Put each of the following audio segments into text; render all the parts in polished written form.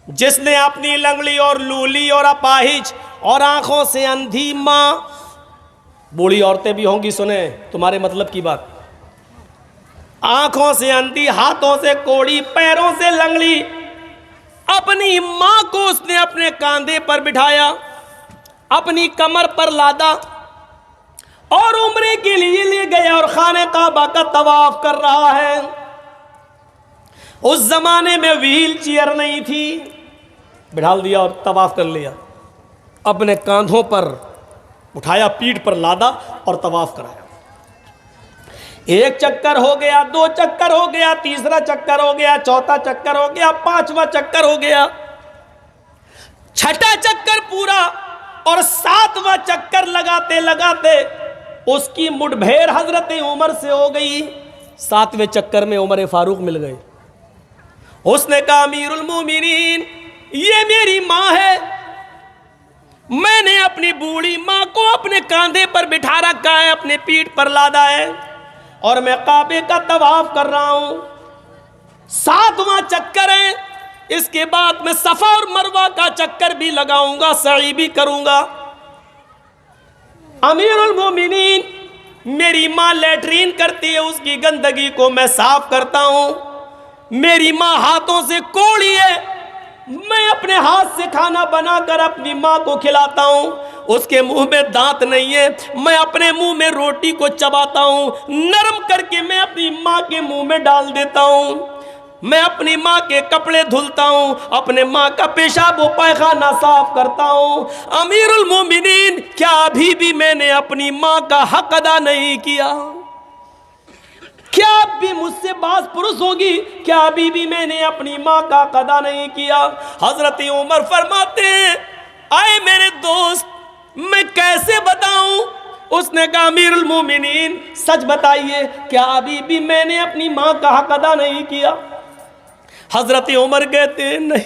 जिसने अपनी लंगड़ी और लूली और अपाहिज और आंखों से अंधी माँ, बूढ़ी औरतें भी होंगी, सुने तुम्हारे मतलब की बात, आंखों से अंधी, हाथों से कोड़ी, पैरों से लंगड़ी, अपनी माँ को उसने अपने कांधे पर बिठाया, अपनी कमर पर लादा और उम्रे के लिए ले गया और खाने काबा का तवाफ कर रहा है। उस जमाने में व्हील चेयर नहीं थी, बिठाल दिया और तवाफ कर लिया, अपने कांधों पर उठाया, पीठ पर लादा और तवाफ कराया। एक चक्कर हो गया, दो चक्कर हो गया, तीसरा चक्कर हो गया, चौथा चक्कर हो गया, पांचवा चक्कर हो गया, छठा चक्कर पूरा और सातवां चक्कर लगाते लगाते उसकी मुठभेड़ हजरत उमर से हो गई। सातवें चक्कर में उमर फारूक मिल गए। उसने कहा अमीरुल मोमिनीन, ये मेरी माँ है, मैंने अपनी बूढ़ी माँ को अपने कांधे पर बिठा रखा है, अपने पीठ पर लादा है और मैं काबे का तवाफ कर रहा हूं। सातवां चक्कर है, इसके बाद मैं सफा और मरवा का चक्कर भी लगाऊंगा, सई भी करूंगा। अमीरुल मोमिनीन, मेरी माँ लैट्रीन करती है, उसकी गंदगी को मैं साफ करता हूं। मेरी माँ हाथों से कोड़ी है, मैं अपने हाथ से खाना बनाकर अपनी माँ को खिलाता हूँ। उसके मुंह में दांत नहीं है, मैं अपने मुंह में रोटी को चबाता हूँ, नरम करके मैं अपनी माँ के मुंह में डाल देता हूँ। मैं अपनी माँ के कपड़े धुलता हूँ, अपने माँ का पेशाब व पैखाना साफ करता हूँ। अमीरुल मोमिनीन, क्या अभी भी मैंने अपनी माँ का हक अदा नहीं किया? क्या अब भी मुझसे बास पुरुष होगी? क्या अभी भी मैंने अपनी माँ का कदा नहीं किया? हजरत उमर फरमाते हैं, आए मेरे दोस्त, मैं कैसे बताऊं? उसने कहा अमीरुल मोमिनीन, सच बताइए, क्या अभी भी मैंने अपनी माँ का हक अदा नहीं किया? हजरत उमर कहते हैं नहीं।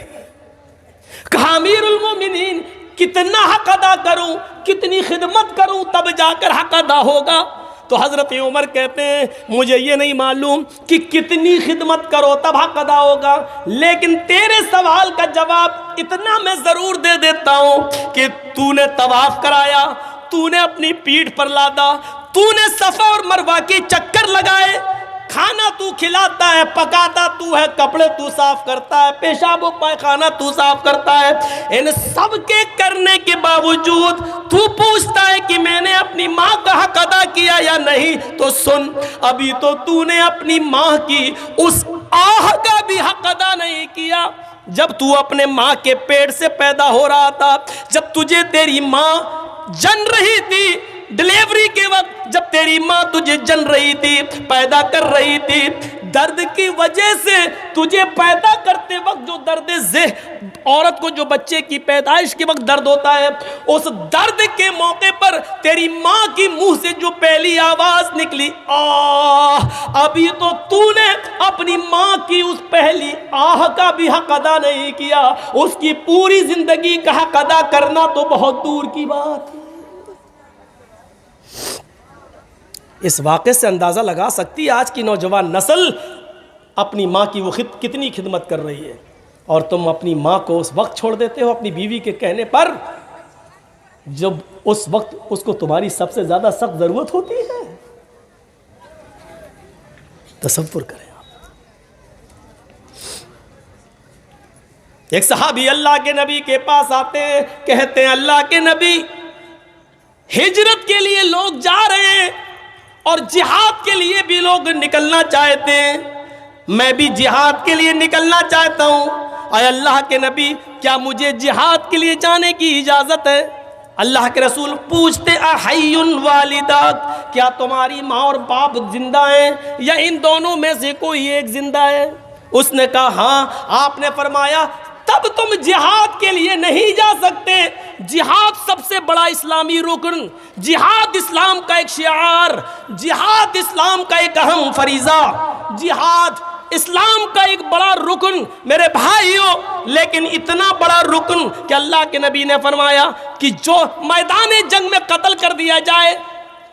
कहा अमीरुल मोमिनीन, कितना हक अदा करूं, कितनी खिदमत करूं तब जाकर हक अदा होगा? तो हजरत उमर कहते हैं, मुझे ये नहीं मालूम कि कितनी खिदमत करो तब हक अदा होगा, लेकिन तेरे सवाल का जवाब इतना मैं जरूर दे देता हूं कि तूने तवाफ कराया, तूने अपनी पीठ पर लादा, तूने सफा और मरवा के चक्कर लगाए, खाना तू खिलाता है, पकाता तू है, कपड़े तू साफ करता है, पेशाब और पैखाना तू साफ करता है। इन सब के करने के बावजूद तू पूछता है कि मैंने अपनी माँ का हक अदा किया या नहीं? तो सुन, अभी तो तूने अपनी माँ की उस आह का भी हक अदा नहीं किया। जब तू अपने माँ के पेट से पैदा हो रहा था, जब तुझे तेरी माँ जन रही थी, डिलीवरी के वक्त जब तेरी माँ तुझे जन रही थी, पैदा कर रही थी, दर्द की वजह से तुझे पैदा करते वक्त जो दर्द औरत को जो बच्चे की पैदाइश के वक्त दर्द होता है, उस दर्द के मौके पर तेरी माँ की मुंह से जो पहली आवाज निकली, आह, अभी तो तूने अपनी माँ की उस पहली आह का भी हक अदा नहीं किया। उसकी पूरी जिंदगी का हक अदा करना तो बहुत दूर की बात है। इस वाक़े से अंदाज़ा लगा सकती है आज की नौजवान नस्ल अपनी माँ की वो कितनी खिदमत कर रही है, और तुम अपनी माँ को उस वक्त छोड़ देते हो अपनी बीवी के कहने पर, जब उस वक्त उसको तुम्हारी सबसे ज़्यादा सख्त ज़रूरत होती है। तसव्वुर करें आप। एक सहाबी अल्लाह के नबी के पास आते हैं, कहते हैं अल्लाह के नबी, हिजरत के लिए लोग जा रहे हैं और जिहाद के लिए भी लोग निकलना चाहते हैं, मैं भी जिहाद के लिए निकलना चाहता हूँ। अय अल्लाह के नबी, क्या मुझे जिहाद के लिए जाने की इजाज़त है? अल्लाह के रसूल पूछते, अहय्युन वालिदाक, क्या तुम्हारी माँ और बाप जिंदा हैं या इन दोनों में से कोई एक जिंदा है? उसने कहा हाँ। आपने फरमाया, तब तुम जिहाद के लिए नहीं जा सकते। जिहाद सबसे बड़ा इस्लामी रुकन, जिहाद इस्लाम का एक शिआर, जिहाद इस्लाम का एक अहम फरीजा, जिहाद इस्लाम का एक बड़ा रुकन मेरे भाइयों, लेकिन इतना बड़ा रुकन कि अल्लाह के नबी ने फरमाया कि जो मैदान जंग में कत्ल कर दिया जाए,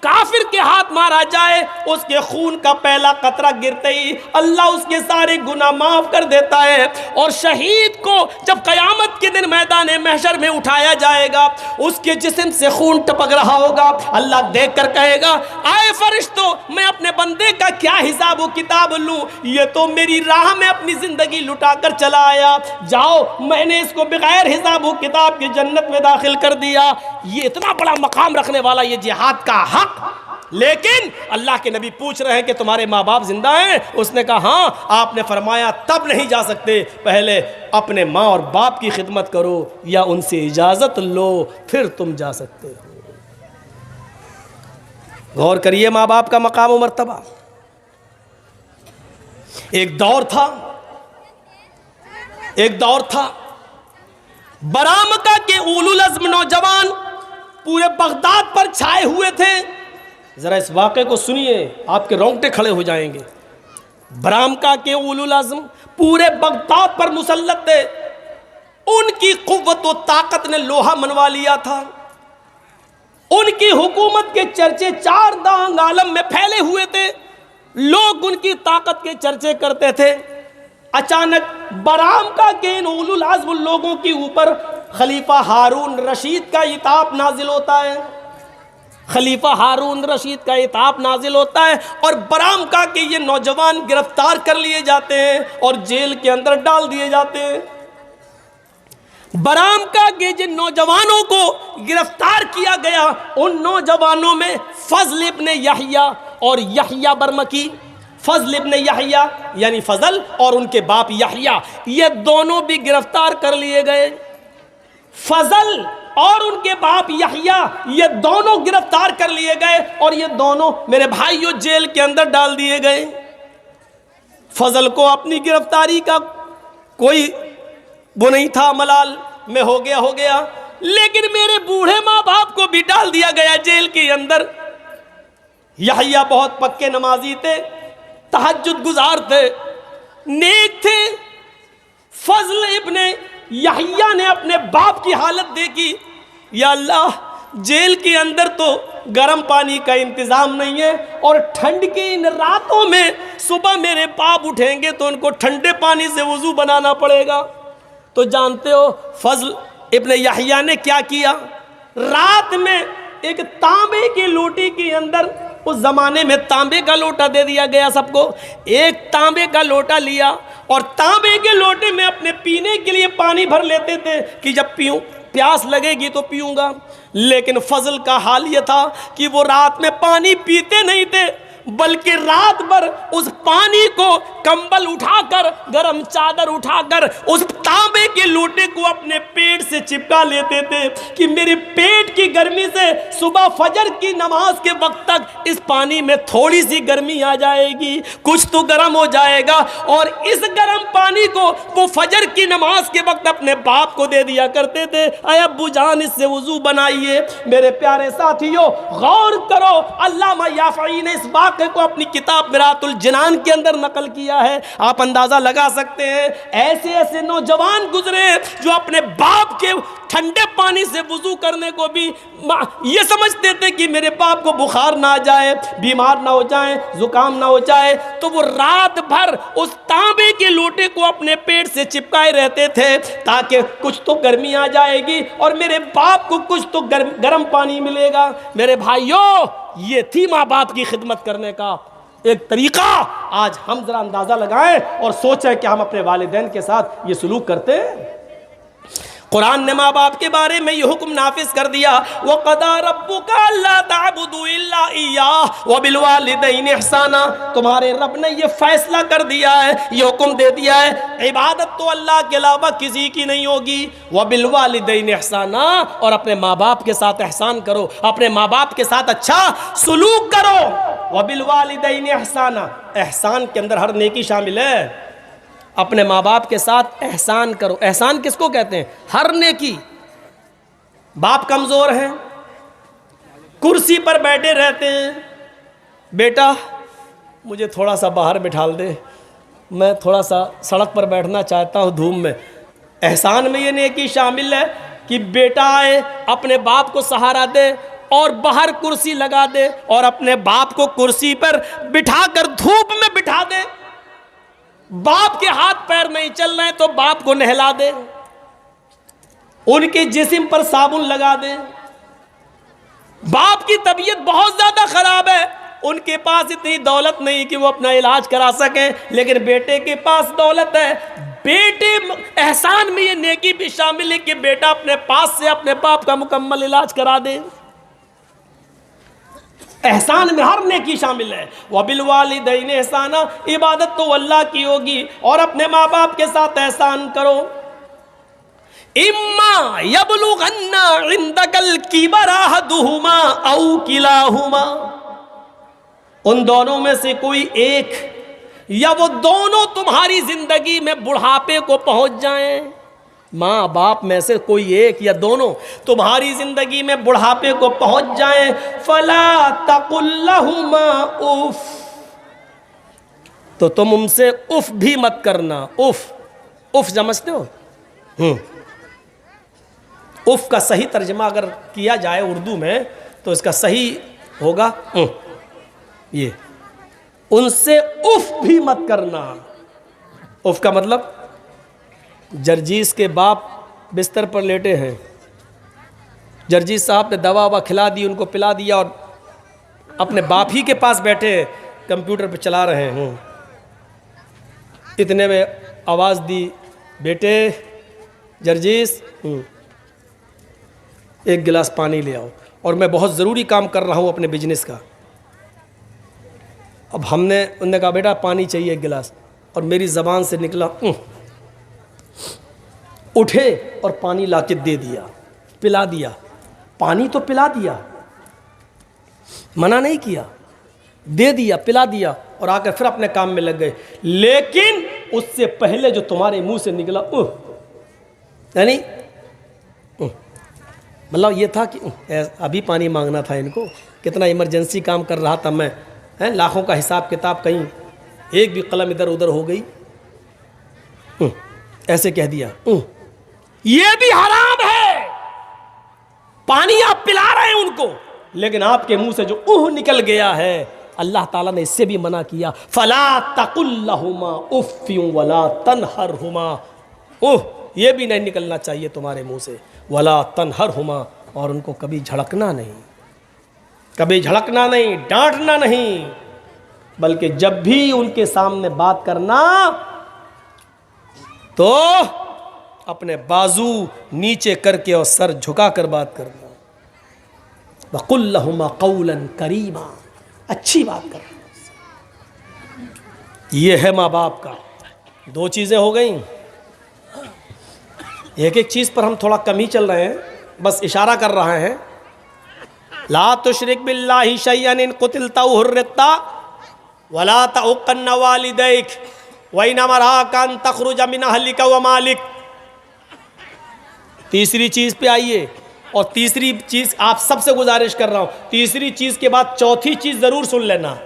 काफिर के हाथ मारा जाए, उसके खून का पहला कतरा गिरते ही अल्लाह उसके सारे गुनाह माफ कर देता है। और शहीद को जब क़यामत के दिन मैदान महशर में उठाया जाएगा, उसके जिस्म से खून टपक रहा होगा, अल्लाह देख कर कहेगा, आए फरिश्तों, मैं अपने बंदे का क्या हिसाब व किताब लूँ? ये तो मेरी राह में अपनी ज़िंदगी लुटा कर चला आया, जाओ मैंने इसको बगैर हिसाब व किताब की जन्नत में दाखिल कर दिया। ये इतना बड़ा मकाम रखने वाला ये जिहाद का हक। लेकिन अल्लाह के नबी पूछ रहे हैं कि तुम्हारे माँ बाप जिंदा हैं? उसने कहा हाँ। आपने फरमाया तब नहीं जा सकते, पहले अपने माँ और बाप की खिदमत करो या उनसे इजाज़त लो, फिर तुम जा सकते हो। गौर करिए माँ बाप का मकाम और मर्तबा। एक दौर था बरामका के उलुल अज़्म नौजवान पूरे बगदाद पर छाए हुए थे। ज़रा इस वाक़े को सुनिए, आपके रोंगटे खड़े हो जाएंगे। बरामका के उलुल अज़्म पूरे बगदाद पर मुसल्लत थे। उनकी कुव्वत व ताकत ने लोहा मनवा लिया था। उनकी हुकूमत के चर्चे चार दांग आलम में फैले हुए थे। लोग उनकी ताकत के चर्चे करते थे। अचानक बरामका के इन उलुल अज़्म लोगों के ऊपर खलीफा हारून रशीद का इताब नाजिल होता है। खलीफा हारून रशीद का इताब नाजिल होता है और बरामका के ये नौजवान गिरफ्तार कर लिए जाते हैं और जेल के अंदर डाल दिए जाते हैं। बरामका के जिन नौजवानों को गिरफ्तार किया गया, उन नौजवानों में फजल इब्न यहया और यहया बरमकी, फजल इब्न यहया यानी फजल और उनके बाप यहया, ये दोनों भी गिरफ्तार कर लिए गए। फजल और उनके बाप यहया ये दोनों गिरफ्तार कर लिए गए और ये दोनों मेरे भाइयों जेल के अंदर डाल दिए गए। फजल को अपनी गिरफ्तारी का कोई वो नहीं था, मलाल में हो गया, लेकिन मेरे बूढ़े माँ बाप को भी डाल दिया गया जेल के अंदर। यहया बहुत पक्के नमाजी थे, तहज्जुद गुजार थे, नेक थे। फजल इब्ने यहया ने अपने बाप की हालत देखी, या अल्लाह जेल के अंदर तो गर्म पानी का इंतज़ाम नहीं है और ठंड की इन रातों में सुबह मेरे बाप उठेंगे तो उनको ठंडे पानी से वज़ू बनाना पड़ेगा। तो जानते हो फजल इब्न यहया ने क्या किया? रात में एक तांबे की लोटी के अंदर, उस ज़माने में तांबे का लोटा दे दिया गया सबको, एक तांबे का लोटा लिया और तांबे के लोटे में अपने पीने के लिए पानी भर लेते थे कि जब पीऊँ, प्यास लगेगी तो पीऊँगा। लेकिन फजल का हाल ये था कि वो रात में पानी पीते नहीं थे, बल्कि रात भर उस पानी को कंबल उठाकर, गरम चादर उठाकर उस तांबे के लोटे को अपने पेट से चिपका लेते थे कि मेरे पेट की गर्मी से सुबह फजर की नमाज के वक्त तक इस पानी में थोड़ी सी गर्मी आ जाएगी, कुछ तो गर्म हो जाएगा। और इस गर्म पानी को वो फजर की नमाज के वक्त अपने बाप को दे दिया करते थे, अय अब्बू जान इससे वजू बनाइए। मेरे प्यारे साथियों गौर करो, अल्लामा याफ़ई ने इस बात को अपनी किताब मिरातुल जिनान के अंदर नकल किया है। आप अंदाजा लगा सकते हैं, ऐसे ऐसे नौजवान गुजरे जो अपने बाप के ठंडे पानी से वुजू करने को भी ये समझते थे कि मेरे बाप को बुखार ना आ जाए, बीमार ना हो जाए, जुकाम ना हो जाए, तो वो रात भर उस तांबे के लोटे को अपने पेट से चिपकाए रहते थे ताकि कुछ तो गर्मी आ जाएगी और मेरे बाप को कुछ तो गर्म पानी मिलेगा। मेरे भाइयों, ये थी माँ बाप की खिदमत करने का एक तरीका। आज हम जरा अंदाजा लगाएं और सोचें कि हम अपने वालिदैन के साथ ये सलूक करते हैं। कुरान ने माँ बाप के बारे में ये हुक्म नाफिज कर दिया, वक़दा रब्बुका अल्ला ताबुदू इल्ला इय्याह व बिल वालिदैनि इहसाना। तुम्हारे रब ने ये फैसला कर दिया है, ये हुक्म दे दिया है, इबादत तो अल्लाह के अलावा किसी की नहीं होगी। व बिल वालिदैनि इहसाना, और अपने माँ बाप के साथ एहसान करो, अपने माँ बाप के साथ अच्छा सलूक करो। व बिल वालिदैनि इहसाना, एहसान के अंदर हर नेकी शामिल है। अपने माँ बाप के साथ एहसान करो। एहसान किसको कहते हैं? हर नेकी। बाप कमज़ोर हैं, कुर्सी पर बैठे रहते हैं, बेटा मुझे थोड़ा सा बाहर बिठाल दे, मैं थोड़ा सा सड़क पर बैठना चाहता हूँ धूप में। एहसान में ये नेकी शामिल है कि बेटा आए अपने बाप को सहारा दे और बाहर कुर्सी लगा दे और अपने बाप को कुर्सी पर बिठाकर धूप में बिठा दे। बाप के हाथ पैर नहीं चल रहे तो बाप को नहला दे, उनके जिस्म पर साबुन लगा दे। बाप की तबीयत बहुत ज्यादा खराब है, उनके पास इतनी दौलत नहीं कि वो अपना इलाज करा सकें, लेकिन बेटे के पास दौलत है। बेटे एहसान में ये नेकी भी शामिल है कि बेटा अपने पास से अपने बाप का मुकम्मल इलाज करा दे। एहसान में हर नेकी शामिल है। वबिल वालिदैन एहसाना, इबादत तो अल्लाह की होगी और अपने माँ बाप के साथ एहसान करो। इम्मा यबलुगन्ना इंदकल किबर अहदुहुमा औ किलाहुमा, उन दोनों में से कोई एक या वो दोनों तुम्हारी जिंदगी में बुढ़ापे को पहुंच जाएं। माँ बाप में से कोई एक या दोनों तुम्हारी जिंदगी में बुढ़ापे को पहुंच जाएं, फला तकुल्लहुमा उफ, तो तुम उनसे उफ भी मत करना। उफ, उफ समझते हो? उफ का सही तर्जमा अगर किया जाए उर्दू में तो इसका सही होगा ये, उनसे उफ भी मत करना। उफ का मतलब, जर्जीस के बाप बिस्तर पर लेटे हैं, जर्जीस साहब ने दवा ववा खिला दी, उनको पिला दिया और अपने बाप ही के पास बैठे कंप्यूटर पर चला रहे हैं। इतने में आवाज़ दी, बेटे जर्जीस एक गिलास पानी ले आओ, और मैं बहुत ज़रूरी काम कर रहा हूँ अपने बिजनेस का। अब उनने कहा बेटा पानी चाहिए एक गिलास, और मेरी ज़बान से निकला उठे और पानी लाके दे दिया, पिला दिया। पानी तो पिला दिया, मना नहीं किया, दे दिया, पिला दिया, और आकर फिर अपने काम में लग गए। लेकिन उससे पहले जो तुम्हारे मुंह से निकला यानी मतलब ये था कि अभी पानी मांगना था इनको, कितना इमरजेंसी काम कर रहा था मैं, हैं, लाखों का हिसाब किताब, कहीं एक भी कलम इधर उधर हो गई, ऐसे कह दिया। ये भी हराम है। पानी आप पिला रहे हैं उनको, लेकिन आपके मुंह से जो निकल गया है, अल्लाह ताला ने इससे भी मना किया। फला तकुल्लहुमा उफ़्फ़िन वला तनहरहुमा, ये भी नहीं निकलना चाहिए तुम्हारे मुंह से। वला तनहरहुमा, और उनको कभी झड़कना नहीं, कभी झड़कना नहीं, डांटना नहीं, बल्कि जब भी उनके सामने बात करना तो अपने बाजू नीचे करके और सर झुकाकर बात करना। वक़ुल लहुमा क़ौलन करीमा, अच्छी बात करना। ये है माँ बाप का। दो चीज़ें हो गई। एक एक चीज़ पर हम थोड़ा कम ही चल रहे हैं, बस इशारा कर रहे हैं। ला तुशरिक बिल्लाहि शैअन इन कुतिलता औ हुर्रिता वला तउक़्क़न वालिदैक वइन अमराका अन तख़रुज मिन अहलिका व मालिक। तीसरी चीज़ पे आइए, और तीसरी चीज़ आप सबसे गुजारिश कर रहा हूँ, तीसरी चीज़ के बाद चौथी चीज़ ज़रूर सुन लेना।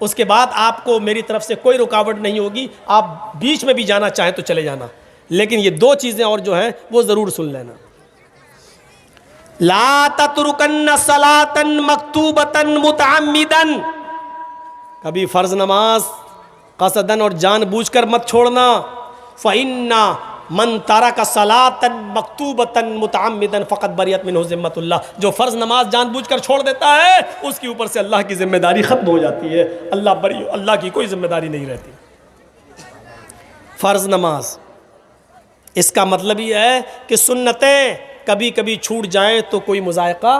उसके बाद आपको मेरी तरफ से कोई रुकावट नहीं होगी, आप बीच में भी जाना चाहें तो चले जाना, लेकिन ये दो चीज़ें और जो हैं वो ज़रूर सुन लेना। ला ततरुकन्न सलातन मक्तूबतन मुतअम्मिदन, कभी फ़र्ज़ नमाज कसदन और जानबूझकर मत छोड़ना। फ़इन्ना मन तरका सलातन मक्तूबतन मुतअम्मिदन फ़क़द बरियत मिन्हु ज़िम्मतुल्लाह, जो फ़र्ज़ नमाज जानबूझकर छोड़ देता है उसके ऊपर से अल्लाह की ज़िम्मेदारी ख़त्म हो जाती है। अल्लाह बरी, अल्लाह की कोई ज़िम्मेदारी नहीं रहती। फ़र्ज़ नमाज, इसका मतलब ये है कि सुन्नतें कभी कभी छूट जाएं तो कोई मुज़ायक़ा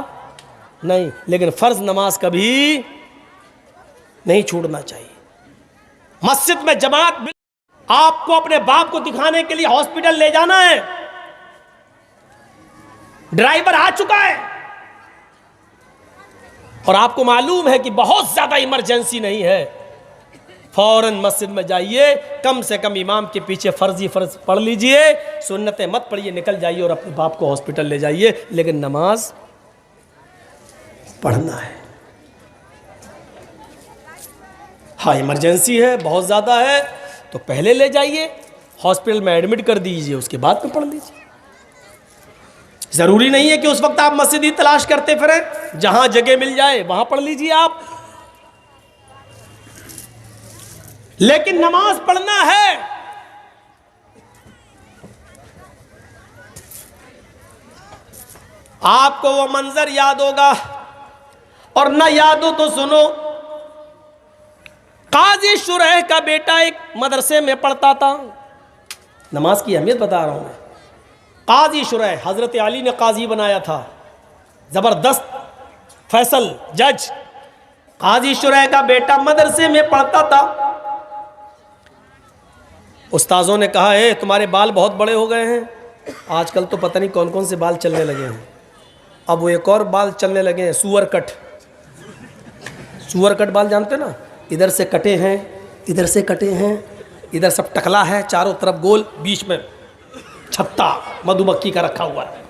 नहीं, लेकिन फ़र्ज़ नमाज कभी नहीं छूटना चाहिए। मस्जिद में जमात, आपको अपने बाप को दिखाने के लिए हॉस्पिटल ले जाना है, ड्राइवर आ चुका है और आपको मालूम है कि बहुत ज़्यादा इमरजेंसी नहीं है, फ़ौरन मस्जिद में जाइए, कम से कम इमाम के पीछे फ़र्ज़ पढ़ लीजिए, सुन्नतें मत पढ़िए, निकल जाइए और अपने बाप को हॉस्पिटल ले जाइए, लेकिन नमाज पढ़ना है। हाँ इमरजेंसी है, बहुत ज़्यादा है, तो पहले ले जाइए, हॉस्पिटल में एडमिट कर दीजिए, उसके बाद में पढ़ लीजिए। ज़रूरी नहीं है कि उस वक्त आप मस्जिद ही तलाश करते फिरें। जहां जगह मिल जाए वहां पढ़ लीजिए आप, लेकिन नमाज पढ़ना है। आपको वो मंजर याद होगा, और ना याद हो तो सुनो। काजी शुरैह का बेटा एक मदरसे में पढ़ता था। नमाज की अहमियत बता रहा हूं मैं। काजी शुरैह, हजरत अली ने काजी बनाया था, जबरदस्त फैसल जज। काजी शुरैह का बेटा मदरसे में पढ़ता था। उस्ताजों ने कहा, है तुम्हारे बाल बहुत बड़े हो गए हैं। आजकल तो पता नहीं कौन कौन से बाल चलने लगे हैं। अब वो एक और बाल चलने लगे हैं, सुअर कट। सुअर कट बाल जानते ना, इधर से कटे हैं, इधर से कटे हैं, इधर सब टकला है, चारों तरफ गोल, बीच में छत्ता मधुमक्खी का रखा हुआ है।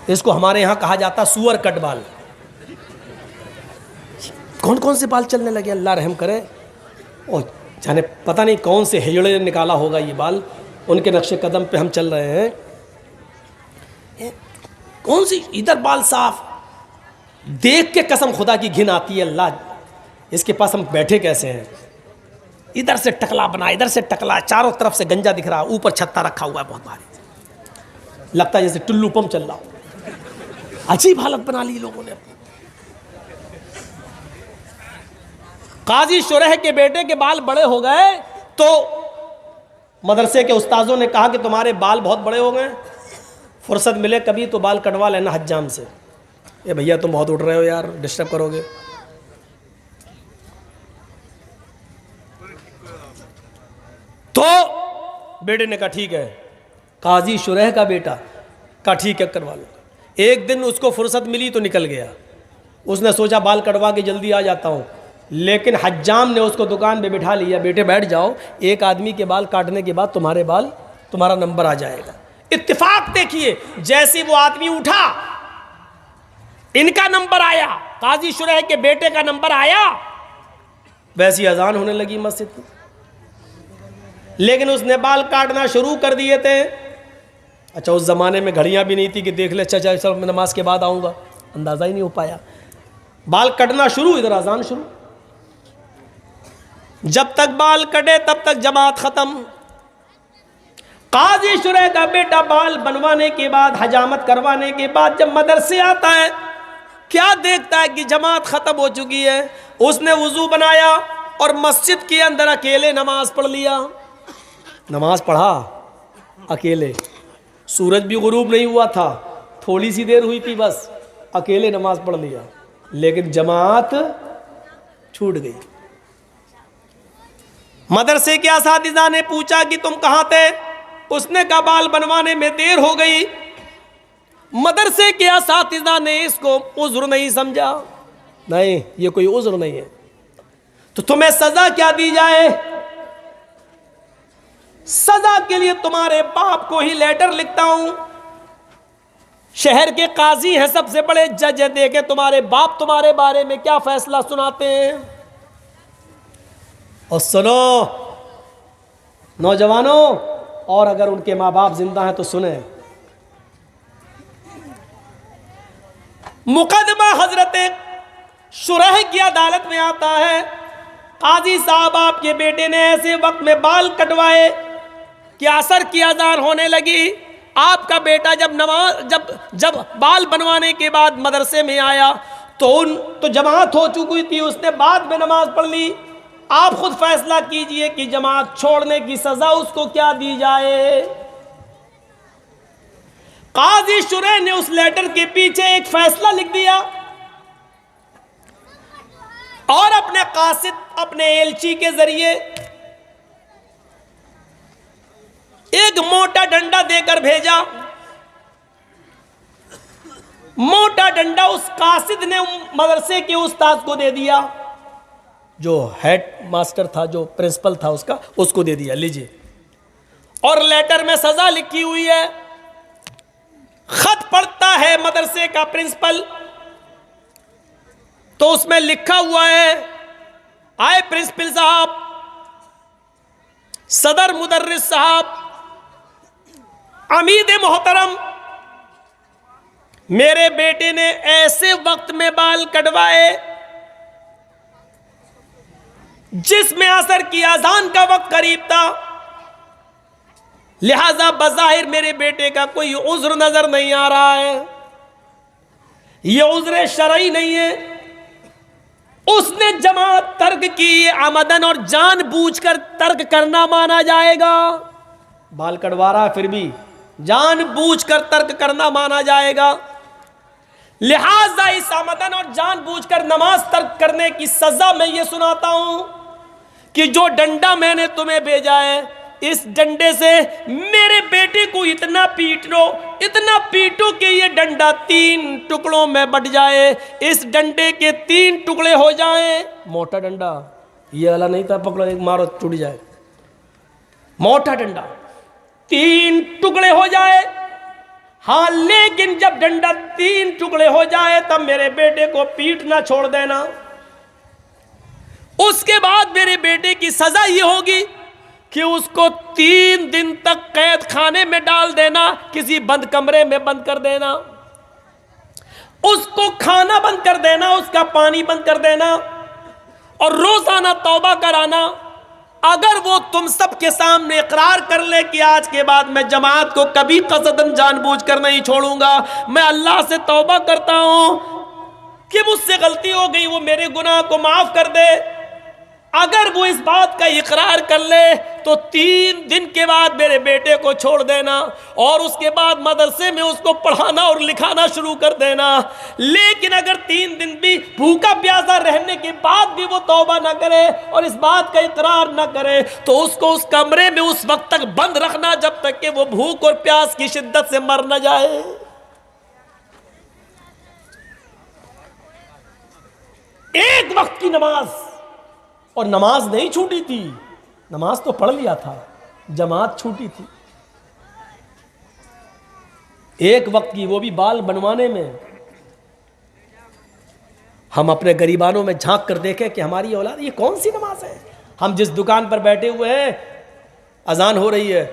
इसको हमारे यहाँ कहा जाता सुअर कट बाल। कौन कौन से बाल चलने लगे, अल्लाह रहम करे। और जाने पता नहीं कौन से हिजड़े ने निकाला होगा ये बाल, उनके नक्शे कदम पे हम चल रहे हैं। कौन सी इधर बाल साफ, देख के कसम खुदा की घिन आती है, अल्लाह इसके पास हम बैठे कैसे हैं। इधर से टकला बना, इधर से टकला, चारों तरफ से गंजा दिख रहा, ऊपर छत्ता रखा हुआ है बहुत भारी, लगता है जैसे टुल्लू पंप चल रहा हो। अजीब हालत बना ली लोगों ने। काजी शुरैह के बेटे के बाल बड़े हो गए तो मदरसे के उस्ताजों ने कहा कि तुम्हारे बाल बहुत बड़े हो गए, फुर्सत मिले कभी तो बाल कटवा लेना हज्जाम से। ये भैया तुम बहुत उठ रहे हो यार, डिस्टर्ब करोगे। तो बेटे ने कहा ठीक है। काजी शुरैह का बेटा कहा ठीक है करवा लो। एक दिन उसको फुर्सत मिली तो निकल गया। उसने सोचा बाल कटवा के जल्दी आ जाता हूँ, लेकिन हज्जाम ने उसको दुकान पे बिठा लिया, बेटे बैठ जाओ, एक आदमी के बाल काटने के बाद तुम्हारे बाल, तुम्हारा नंबर आ जाएगा। इत्तेफाक देखिए, जैसे वो आदमी उठा इनका नंबर आया, काजी शुरैह के बेटे का नंबर आया, वैसी अजान होने लगी मस्जिद में। लेकिन उसने बाल काटना शुरू कर दिए थे। अच्छा, उस जमाने में घड़ियां भी नहीं थी कि देख ले चाचा चल मैं नमाज के बाद आऊंगा, अंदाजा ही नहीं हो पाया। बाल कटना शुरू, इधर अजान शुरू। जब तक बाल कटे तब तक जमात खत्म। काजी शुरैह का बेटा बाल बनवाने के बाद, हजामत करवाने के बाद जब मदरसे आता है, क्या देखता है कि जमात खत्म हो चुकी है। उसने वुजू बनाया और मस्जिद के अंदर अकेले नमाज पढ़ लिया। नमाज पढ़ा अकेले, सूरज भी गुरूब नहीं हुआ था, थोड़ी सी देर हुई थी बस, अकेले नमाज पढ़ लिया, लेकिन जमात छूट गई। मदरसे के असातिज़ा ने पूछा कि तुम कहाँ थे। उसने कहा बाल बनवाने में देर हो गई। मदरसे के असातिज़ा ने इसको उज़्र नहीं समझा, नहीं ये कोई उज़्र नहीं है, तो तुम्हें सजा क्या दी जाए। सजा के लिए तुम्हारे बाप को ही लेटर लिखता हूं। शहर के काजी हैं, सबसे बड़े जज हैं, देखे तुम्हारे बाप तुम्हारे बारे में क्या फैसला सुनाते हैं। और सुनो नौजवानों, और अगर उनके माँ बाप जिंदा हैं तो सुने। मुकदमा हजरत शुरैह की अदालत में आता है। काजी साहब, आपके बेटे ने ऐसे वक्त में बाल कटवाए कि असर की अजान होने लगी। आपका बेटा जब बाल बनवाने के बाद मदरसे में आया तो जमात हो चुकी थी, उसने बाद में नमाज पढ़ ली। आप खुद फैसला कीजिए कि जमात छोड़ने की सजा उसको क्या दी जाए। काजी शुरैह ने उस लेटर के पीछे एक फैसला लिख दिया और अपने कासिद, अपने एलची के जरिए एक मोटा डंडा देकर भेजा। मोटा डंडा उस कासिद ने मदरसे के उस्ताद को दे दिया, जो हेड मास्टर था, जो प्रिंसिपल था उसका, उसको दे दिया, लीजिए। और लेटर में सजा लिखी हुई है। खत पढ़ता है मदरसे का प्रिंसिपल, तो उसमें लिखा हुआ है, आए प्रिंसिपल साहब, सदर मुदर्रिस साहब, अमीद मोहतरम, मेरे बेटे ने ऐसे वक्त में बाल कटवाए जिसमें असर की अजान का वक्त करीब था, लिहाजा बज़ाहिर मेरे बेटे का कोई उज़्र नजर नहीं आ रहा है, यह उज़्र शरई नहीं है। उसने जमात तर्क की, आमदन और जानबूझकर तर्क करना माना जाएगा। बाल कटवा रहा फिर भी जानबूझकर तर्क करना माना जाएगा। लिहाजा इस आमदन और जानबूझकर नमाज तर्क करने की सजा मैं ये सुनाता हूं कि जो डंडा मैंने तुम्हें भेजा है, इस डंडे से मेरे बेटे को इतना पीटो कि ये डंडा 3 टुकड़ों में बट जाए, इस डंडे के 3 टुकड़े हो जाएं। मोटा डंडा, ये वाला नहीं था पकड़ो एक मारो टूट जाए, मोटा डंडा 3 टुकड़े हो जाए। हाँ, लेकिन जब डंडा 3 टुकड़े हो जाए तब मेरे बेटे को पीटना छोड़ देना। उसके बाद मेरे बेटे की सजा ये होगी कि उसको 3 दिन तक कैद खाने में डाल देना, किसी बंद कमरे में बंद कर देना, उसको खाना बंद कर देना, उसका पानी बंद कर देना और रोजाना तौबा कराना। अगर वो तुम सबके सामने इकरार कर ले कि आज के बाद मैं जमात को कभी कसदन जानबूझकर नहीं छोड़ूंगा, मैं अल्लाह से तौबा करता हूं कि मुझसे गलती हो गई, वो मेरे गुनाह को माफ कर दे, अगर वो इस बात का इकरार कर ले तो 3 दिन के बाद मेरे बेटे को छोड़ देना और उसके बाद मदरसे में उसको पढ़ाना और लिखाना शुरू कर देना। लेकिन अगर 3 दिन भी भूखा प्यासा रहने के बाद भी वो तौबा ना करे और इस बात का इकरार ना करे तो उसको उस कमरे में उस वक्त तक बंद रखना जब तक कि वो भूख और प्यास की शिद्दत से मर न जाए। एक वक्त की नमाज, और नमाज नहीं छूटी थी, नमाज तो पढ़ लिया था, जमात छूटी थी एक वक्त की, वो भी बाल बनवाने में। हम अपने गरीबानों में झांक कर देखें कि हमारी औलाद, ये कौन सी नमाज है। हम जिस दुकान पर बैठे हुए हैं, अजान हो रही है,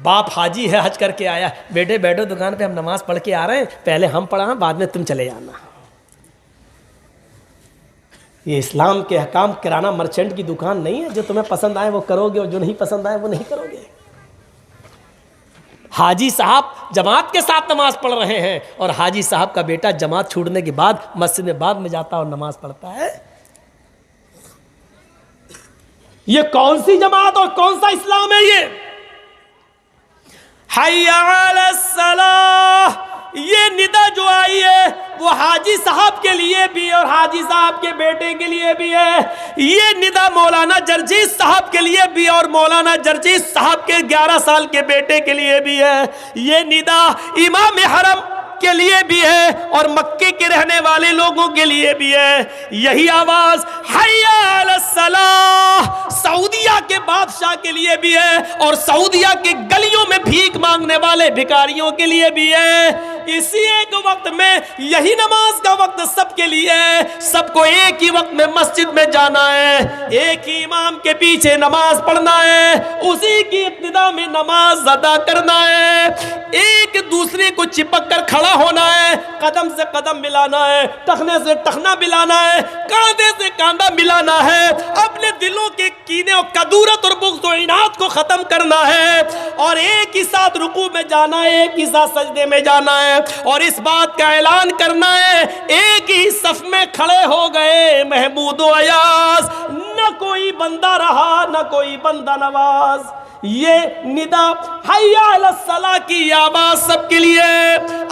बाप हाजी है, हज करके आया, बेटे बैठो दुकान पे, हम नमाज पढ़ के आ रहे हैं, पहले हम पढ़ा बाद में तुम चले जाना। ये इस्लाम के अहकाम किराना मर्चेंट की दुकान नहीं है, जो तुम्हें पसंद आए वो करोगे और जो नहीं पसंद आए वो नहीं करोगे। हाजी साहब जमात के साथ नमाज पढ़ रहे हैं और हाजी साहब का बेटा जमात छूटने के बाद मस्जिद में बाद में जाता और नमाज पढ़ता है। ये कौन सी जमात और कौन सा इस्लाम है ये? हय्या अलस सलाह, ये निदा जो आई है वो हाजी साहब के लिए भी और हाजी साहब के बेटे के लिए भी है। ये निदा मौलाना जर्जीस साहब के लिए भी और मौलाना जर्जीस साहब के 11 साल के बेटे के लिए भी है। ये निदा इमाम हरम के लिए भी है और मक्के के रहने वाले लोगों के लिए भी है। यही आवाज हय्या अलस सलाह सऊदिया के बादशाह के लिए भी है और सऊदिया के गलियों में भीख मांगने वाले भिखारियों के लिए भी है। इसी एक वक्त में यही नमाज का वक्त सबके लिए है। सबको एक ही वक्त में मस्जिद में जाना है, एक ही इमाम के पीछे नमाज पढ़ना है, उसी की इब्तिदा में नमाज अदा करना है, एक दूसरे को चिपक कर खड़ा होना है, कदम से कदम मिलाना है, टखने से टखना मिलाना है, कांधे से कांधा मिलाना है, अपने दिलों के कीने और कदूरत और बुग़्ज़ और इनाद को खत्म करना है और एक ही साथ रुकू में जाना है, एक ही साथ सजदे में जाना है और इस बात का ऐलान करना है, एक ही सफ में खड़े हो गए महमूद व अयाज, न कोई बंदा रहा न कोई बंदा नवाज। ये निदा हय्या अलस सलाह की आवाज सबके लिए,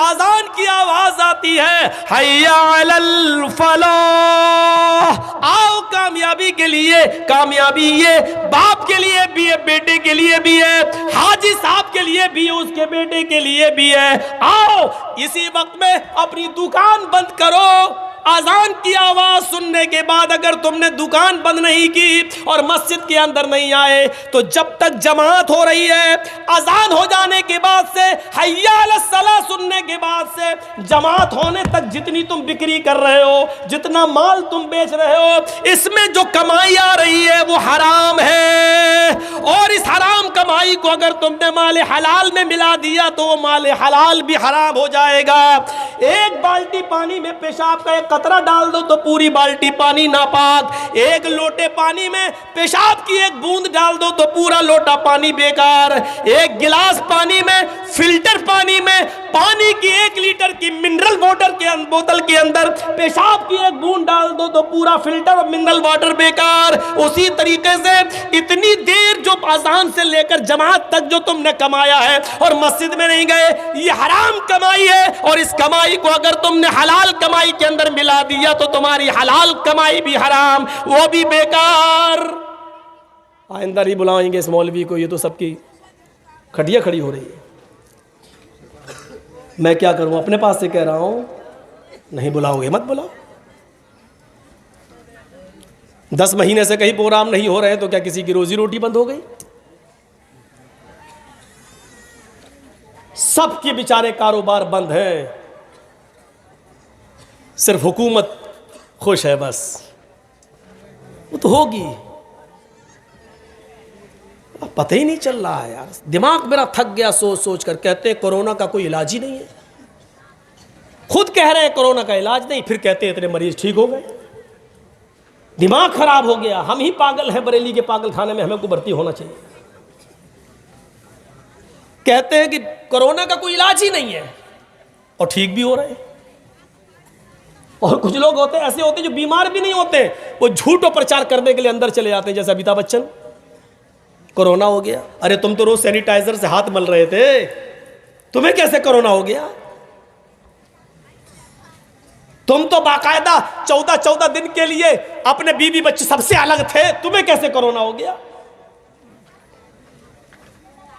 अजान की आवाज आती है हय्या अलल फलाह, आओ कामयाबी के लिए। कामयाबी ये बाप के लिए भी है, बेटे के लिए भी है, हाजी साहब के लिए भी है, उसके बेटे के लिए भी है। आओ इसी वक्त में अपनी दुकान बंद करो। अजान की आवाज सुनने के बाद अगर तुमने दुकान बंद नहीं की और मस्जिद के अंदर नहीं आए तो जब तक जमात हो रही है, अजान हो जाने के बाद से, हय्या अलस सलाह सुनने के बाद से, जमात होने तक जितनी तुम बिक्री कर रहे हो, जितना माल तुम बेच रहे हो, इसमें जो कमाई आ रही है वो हराम है और इस हराम कमाई को अगर तुमने माल हलाल में मिला दिया तो वो माल हलाल भी हराम हो जाएगा। एक बाल्टी पानी में पेशाब का एक कतरा डाल दो तो पूरी बाल्टी पानी नापाक, एक लोटे पानी में पेशाब की एक बूंद डाल दो तो पूरा लोटा पानी बेकार, एक गिलास पानी में, फिल्टर पानी में, पानी की 1 लीटर की मिनरल वाटर के बोतल के अंदर पेशाब की एक बूंद डाल दो तो पूरा फिल्टर और मिनरल वाटर बेकार। उसी तरीके से इतनी देर जो अज़ान से लेकर जमात तक जो तुमने कमाया है और मस्जिद में नहीं गए, ये हराम कमाई है, और इस कमाई को अगर तुमने हलाल कमाई के अंदर मिला दिया तो तुम्हारी हलाल कमाई भी हराम, वो भी बेकार। आइंदा नहीं बुलाएंगे इस मौलवी को, ये तो सबकी खटिया खड़ी हो रही है। मैं क्या करूं, अपने पास से कह रहा हूं, नहीं बुलाओगे मत बुलाओ। 10 महीने से कहीं प्रोग्राम नहीं हो रहे तो क्या किसी की रोजी रोटी बंद हो गई? सबके बेचारे कारोबार बंद हैं, सिर्फ हुकूमत खुश है बस। वो तो होगी, पता ही नहीं चल रहा है यार। दिमाग मेरा थक गया सोच सोच कर। कहते हैं कोरोना का कोई इलाज ही नहीं है, खुद कह रहे हैं कोरोना का इलाज नहीं, फिर कहते हैं इतने मरीज ठीक हो गए। दिमाग खराब हो गया, हम ही पागल हैं, बरेली के पागल खाने में हमें को भर्ती होना चाहिए। कहते हैं कि कोरोना का कोई इलाज ही नहीं है और ठीक भी हो रहे हैं। और कुछ लोग होते हैं ऐसे होते हैं जो बीमार भी नहीं होते, वो झूठ और प्रचार करने के लिए अंदर चले जाते हैं, जैसे अमिताभ बच्चन। कोरोना हो गया, अरे तुम तो रोज सैनिटाइजर से हाथ मल रहे थे, तुम्हें कैसे कोरोना हो गया? तुम तो बाकायदा 14-14 दिन के लिए अपने बीवी बच्चे सबसे अलग थे, तुम्हें कैसे कोरोना हो गया?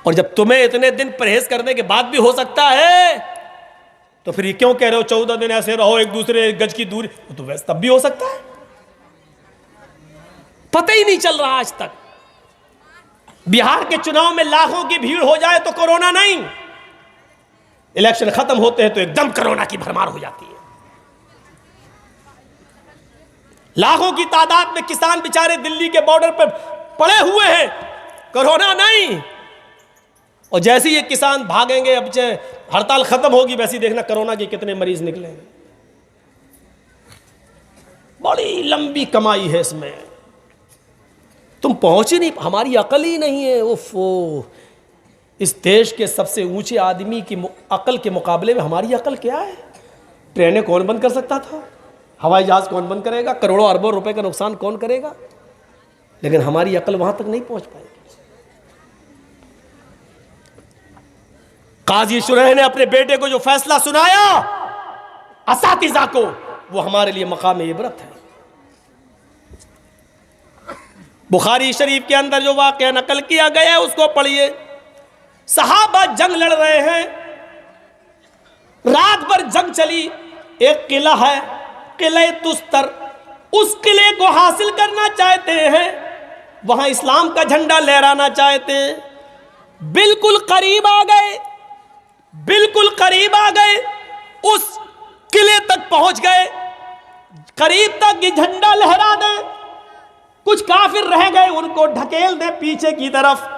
और जब तुम्हें इतने दिन परहेज करने के बाद भी हो सकता है तो फिर ये क्यों कह रहे हो 14 दिन ऐसे रहो, एक दूसरे गज की दूरी? तो वैसे तब भी हो सकता है, पता ही नहीं चल रहा आज तक। बिहार के चुनाव में लाखों की भीड़ हो जाए तो कोरोना नहीं, इलेक्शन खत्म होते हैं तो एकदम कोरोना की भरमार हो जाती है। लाखों की तादाद में किसान बेचारे दिल्ली के बॉर्डर पर पड़े हुए हैं, कोरोना नहीं। और जैसे ये किसान भागेंगे, अब चाहे हड़ताल खत्म होगी, वैसे ही देखना कोरोना के कितने मरीज निकलेंगे। बड़ी लंबी कमाई है इसमें, तुम पहुंच ही नहीं, हमारी अकल ही नहीं है। ओफो, इस देश के सबसे ऊंचे आदमी की अकल के मुकाबले में हमारी अकल क्या है? ट्रेनें कौन बंद कर सकता था? हवाई जहाज कौन बंद करेगा? करोड़ों अरबों रुपए का नुकसान कौन करेगा? लेकिन हमारी अकल वहां तक नहीं पहुंच पाएगी। काजी शुरैह ने अपने बेटे को जो फैसला सुनाया असातिज़ा को, वो हमारे लिए मकाम इबरत है। बुखारी शरीफ के अंदर जो वाक़या नकल किया गया है उसको पढ़िए। सहाबा जंग लड़ रहे हैं, रात भर जंग चली। एक किला है, किले तुस्तर, उस किले को हासिल करना चाहते हैं, वहां इस्लाम का झंडा लहराना चाहते हैं। बिल्कुल करीब आ गए, बिल्कुल करीब आ गए, उस किले तक पहुंच गए, करीब तक ये झंडा लहरा दें। कुछ काफिर रह गए, उनको ढकेल दे पीछे की तरफ।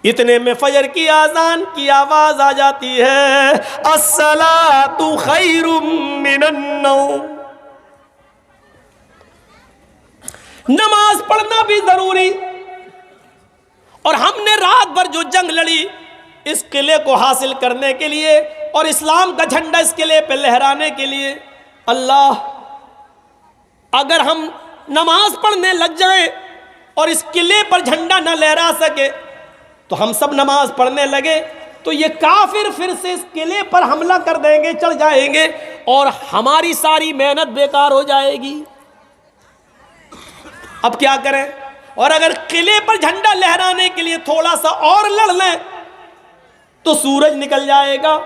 इतने में फजर की आजान की आवाज आ जाती है, अस्सलातु खैरुम मिनन नौम। नमाज पढ़ना भी जरूरी। और हमने रात भर जो जंग लड़ी इस किले को हासिल करने के लिए और इस्लाम का झंडा इस किले पे लहराने के लिए, अल्लाह, अगर हम नमाज पढ़ने लग जाएं और इस किले पर झंडा न लहरा सके तो हम सब नमाज पढ़ने लगे तो ये काफिर फिर से इस किले पर हमला कर देंगे, चढ़ जाएंगे और हमारी सारी मेहनत बेकार हो जाएगी। अब क्या करें? और अगर किले पर झंडा लहराने के लिए थोड़ा सा और लड़ लें तो सूरज निकल जाएगा,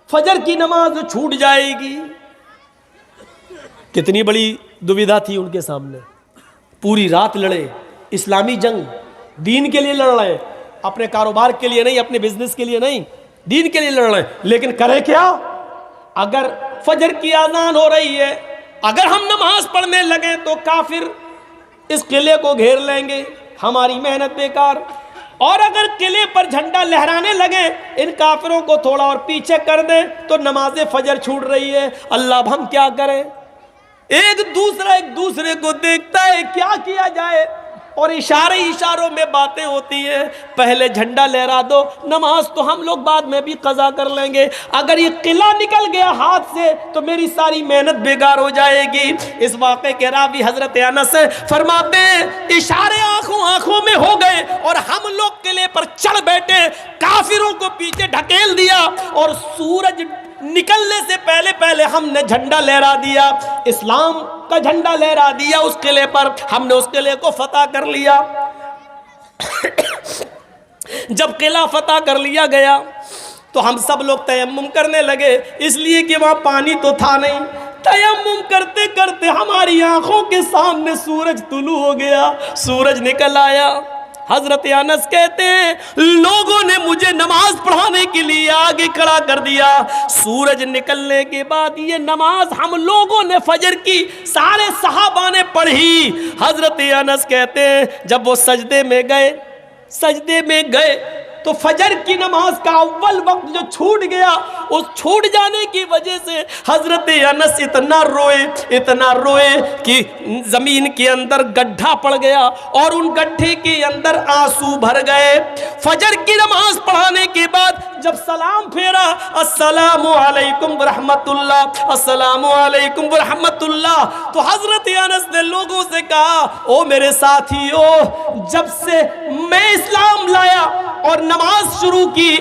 फजर की नमाज छूट जाएगी। कितनी बड़ी दुविधा थी उनके सामने। पूरी रात लड़े, इस्लामी जंग, दीन के लिए लड़ रहे, अपने कारोबार के लिए नहीं, अपने बिजनेस के लिए नहीं, दीन के लिए लड़ रहे। लेकिन करें क्या? अगर फजर की आज़ान हो रही है, अगर हम नमाज पढ़ने लगे तो काफिर इस किले को घेर लेंगे, हमारी मेहनत बेकार। और अगर किले पर झंडा लहराने लगे, इन काफिरों को थोड़ा और पीछे कर दें तो नमाज फजर छूट रही है। अल्लाह अब हम क्या करें? एक दूसरे को देखता है क्या किया जाए, और इशारों में बातें होती हैं। पहले झंडा लहरा दो, नमाज तो हम लोग बाद में भी कज़ा कर लेंगे। अगर ये किला निकल गया हाथ से तो मेरी सारी मेहनत बेकार हो जाएगी। इस वाक़े के रावी हजरत अनस फरमाते हैं, इशारे आंखों में हो गए और हम लोग किले पर चढ़ बैठे, काफिरों को पीछे ढकेल दिया और सूरज निकलने से पहले पहले हमने झंडा लहरा दिया, इस्लाम का झंडा लहरा दिया उस किले पर। हमने उस किले को फतह कर लिया। जब किला फतह कर लिया गया तो हम सब लोग तयम्मुम करने लगे, इसलिए कि वहां पानी तो था नहीं। तयम्मुम करते करते हमारी आंखों के सामने सूरज तुलू हो गया, सूरज निकल आया। हजरत अनस कहते हैं, लोगों ने मुझे नमाज पढ़ाने के लिए आगे खड़ा कर दिया। सूरज निकलने के बाद ये नमाज हम लोगों ने फजर की सारे सहाबा ने पढ़ी। हजरत अनस कहते हैं, जब वो सजदे में गए तो फजर की नमाज का अव्वल वक्त जो छूट गया, उस छूट जाने की वजह से हजरत अनस इतना रोए कि जमीन के अंदर गड्ढा पड़ गया और उन गड्ढे के अंदर आंसू भर गए। फजर की नमाज पढ़ाने के बाद जब सलाम फेरा, अस्सलामु अलैकुम रहमतुल्लाह, अस्सलामु अलैकुम रहमतुल्लाह, तो हजरत अनस ने लोगों से कहा, ओ मेरे साथियों, जब से मैं इस्लाम लाया और नमाज शुरू की,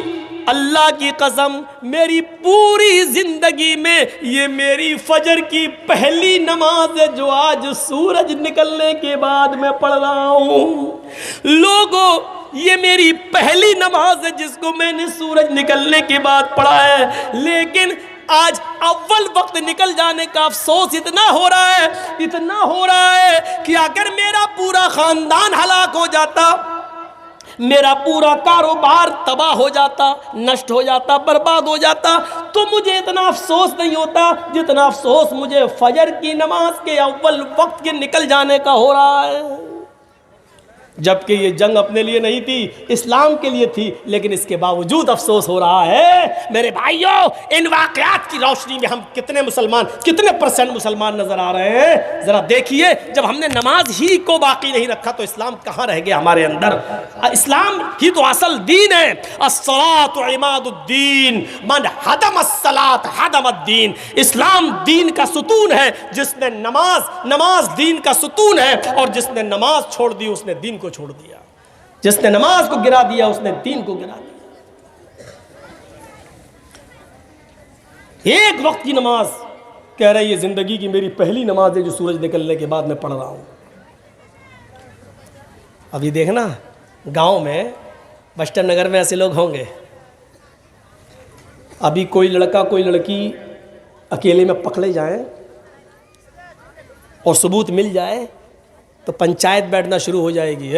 अल्लाह की कसम मेरी पूरी जिंदगी में ये मेरी फजर की पहली नमाज है जो आज सूरज निकलने के बाद मैं पढ़ रहा हूं। लोगों, ये मेरी पहली नमाज है जिसको मैंने सूरज निकलने के बाद पढ़ा है, लेकिन आज अव्वल वक्त निकल जाने का अफसोस इतना हो रहा है कि अगर मेरा पूरा खानदान हलाक हो जाता, मेरा पूरा कारोबार तबाह हो जाता, नष्ट हो जाता, बर्बाद हो जाता, तो मुझे इतना अफसोस नहीं होता जितना अफसोस मुझे फजर की नमाज के अव्वल वक्त के निकल जाने का हो रहा है। जबकि ये जंग अपने लिए नहीं थी, इस्लाम के लिए थी, लेकिन इसके बावजूद अफसोस हो रहा है। मेरे भाइयों, इन वाक़यात की रोशनी में हम कितने % मुसलमान नजर आ रहे हैं? जरा देखिए, जब हमने नमाज ही को बाकी नहीं रखा तो इस्लाम कहाँ रह गया हमारे अंदर? इस्लाम ही तो असल दीन है। अस्सलातु इमादुद्दीन, मन हदम अस्सलात हदम अद्दीन। इस्लाम दीन का सुतून है, जिसने नमाज दीन का सुतून है, और जिसने नमाज छोड़ दी उसने दीन को छोड़ दिया। जिसने नमाज को गिरा दिया उसने दीन को गिरा दिया। एक वक्त की नमाज कह रही है जिंदगी की मेरी पहली नमाज है जो सूरज निकलने के बाद मैं पढ़ रहा हूं। अभी देखना, गांव में बस्टर नगर में ऐसे लोग होंगे, अभी कोई लड़का कोई लड़की अकेले में पकड़े जाए और सबूत मिल जाए तो पंचायत बैठना शुरू हो जाएगी।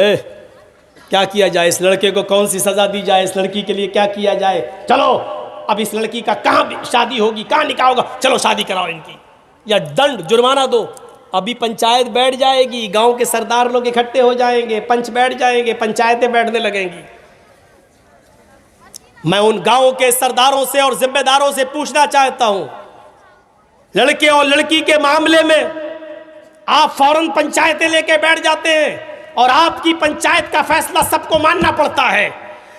क्या किया जाए, इस लड़के को कौन सी सज़ा दी जाए, इस लड़की के लिए क्या किया जाए, चलो अब इस लड़की का कहाँ शादी होगी, कहाँ निकाह होगा, चलो शादी कराओ इनकी, या दंड जुर्माना दो। अभी पंचायत बैठ जाएगी, गांव के सरदार लोग इकट्ठे हो जाएंगे, पंच बैठ जाएंगे, पंचायतें बैठने लगेंगी। मैं उन गांव के सरदारों से और जिम्मेदारों से पूछना चाहता हूं, लड़के और लड़की के मामले में आप फौरन पंचायतें लेके बैठ जाते हैं और आपकी पंचायत का फैसला सबको मानना पड़ता है।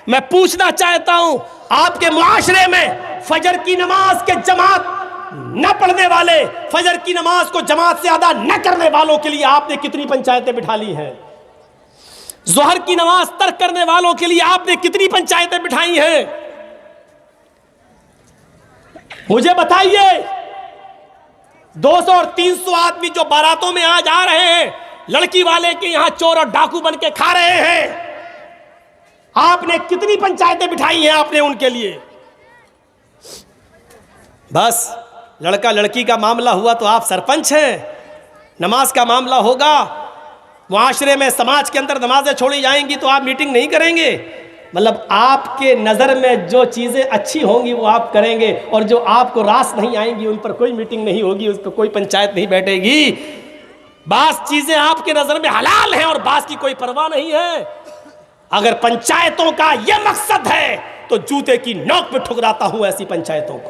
मैं पूछना चाहता हूं, आपके मुआशरे में फजर की नमाज के जमात न पढ़ने वाले, फजर की नमाज को जमात से अदा न करने वालों के लिए आपने कितनी पंचायतें बिठा ली हैं? जोहर की नमाज तर्क करने वालों के लिए आपने कितनी पंचायतें बिठाई हैं? मुझे बताइए। 200 और 300 आदमी जो बारातों में आज आ रहे हैं, लड़की वाले के यहां चोर और डाकू बन के खा रहे हैं, आपने कितनी पंचायतें बिठाई हैं आपने उनके लिए? बस लड़का लड़की का मामला हुआ तो आप सरपंच हैं, नमाज का मामला होगा, मुआशरे में समाज के अंदर नमाजें छोड़ी जाएंगी तो आप मीटिंग नहीं करेंगे। मतलब आपके नज़र में जो चीज़ें अच्छी होंगी वो आप करेंगे, और जो आपको रास नहीं आएंगी उन पर कोई मीटिंग नहीं होगी, उस पर कोई पंचायत नहीं बैठेगी। बास चीज़ें आपके नज़र में हलाल हैं और बास की कोई परवाह नहीं है। अगर पंचायतों का यह मकसद है तो जूते की नोक पे ठुकराता हूं ऐसी पंचायतों को।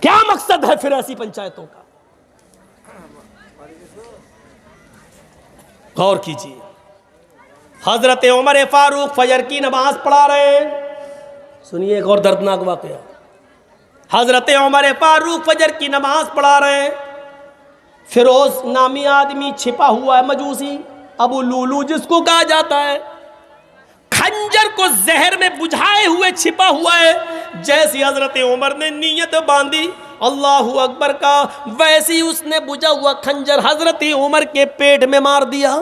क्या मकसद है फिर ऐसी पंचायतों का? गौर कीजिए। हजरत उमर फारूक फजर की नमाज पढ़ा रहे हैं। सुनिए एक और दर्दनाक वाकया। हजरत उमर फारूक फजर की नमाज पढ़ा रहे हैं। फिरोज नामी आदमी छिपा हुआ है, मजूसी अबू लूलू जिसको कहा जाता है, खंजर को जहर में बुझाए हुए छिपा हुआ है। जैसी हजरत उमर ने नीयत बांधी अल्लाहू अकबर का, वैसी उसने बुझा हुआ खंजर हजरत उमर के पेट में मार दिया।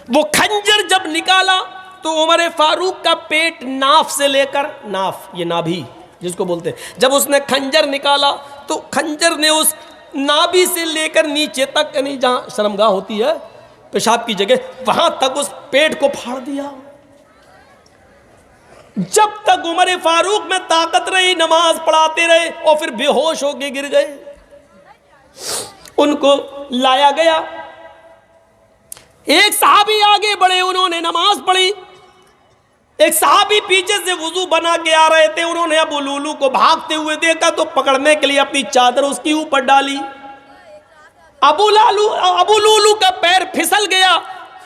वो खंजर जब निकाला तो उमर फारूक का पेट नाफ से लेकर, नाफ ये नाभि जिसको बोलते हैं, जब उसने खंजर निकाला तो खंजर ने उस नाभि से लेकर नीचे तक, यानी जहां शर्मगाह होती है पेशाब की जगह, वहां तक उस पेट को फाड़ दिया। जब तक उमर फारूक में ताकत रही नमाज पढ़ाते रहे और फिर बेहोश होके गिर गए। उनको लाया गया, एक सहाबी आगे बढ़े, उन्होंने नमाज पढ़ी। एक सहाबी पीछे से वुजू बना के आ रहे थे, उन्होंने अबू लूलू को भागते हुए देखा तो पकड़ने के लिए अपनी चादर उसके ऊपर डाली। अबू लूलू का पैर फिसल गया,